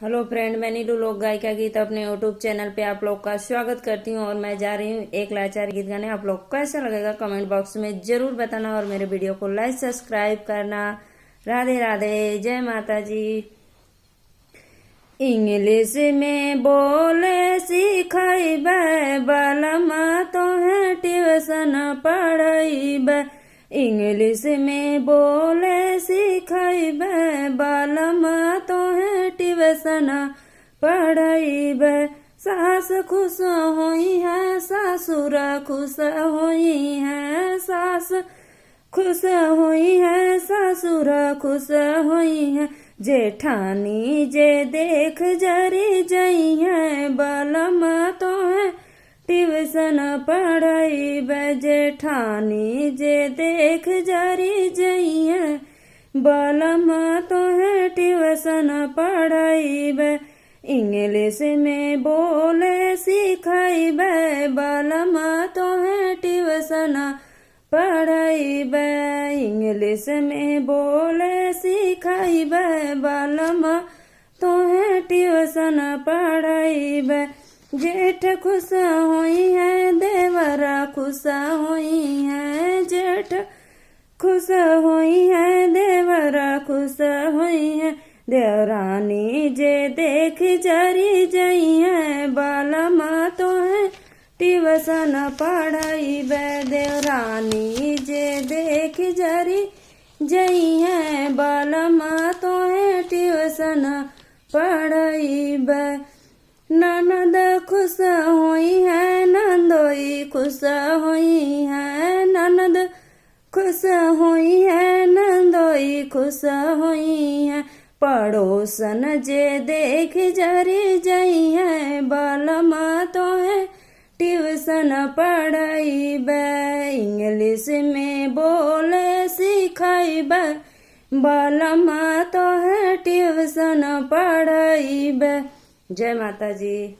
Hello friend, मैं नीलू लोक गायिका गीत अपने यूट्यूब चैनल पे आप लोग का स्वागत करती हूँ। और मैं जा रही हूँ एक लाचार गीत गाने। आप लोग को कैसा लगेगा कमेंट बॉक्स में जरूर बताना और मेरे वीडियो को लाइक सब्सक्राइब करना। राधे राधे, जय माता जी। इंग्लिश में बोले सिखाइबे बलमा तोहे ट्यूशन पढ़ाइबे। इंग्लिश में बोले सिखाइबे बलमा तोहे ट्यूशन पढ़ाइबे। सास खुश होई है ससुर खुश होई है। सास खुश होई है ससुर खुश होई है। जेठानी जे देख जरी जई है बलमा तोहे ट्यूशन पढ़ाइबे। जेठानी जे देख जरी जई है बलमा तोहे ट्यूशन पढ़ाइबे। इंग्लिश में बोले सिखाइबे बलमा तोहे ट्यूशन पढ़ाइबे। इंग्लिश में बोले सिखाइबे बलमा तोहे ट्यूशन पढ़ाइबे। जेठ खुश होई है देवरा खुश होई है। जेठ खुश होई है देवरा खुश होई है। देवरानी जे देख जरी जई है बलमा तोहे ट्यूशन पढ़ाइबे। देवरानी जे देख जरी जई है बलमा तोहे ट्यूशन पढ़ाइबे। ननद खुश होई है नंदोई खुश होई है। ननद खुश होई है नंदोई खुश होई है। पड़ोसन जे देख जरी जई है बलमा तोहे ट्यूशन पढ़ाइबे। इंग्लिश में बोले सिखाइबे बलमा तोहे ट्यूशन पढ़ाइबे। जय माता जी।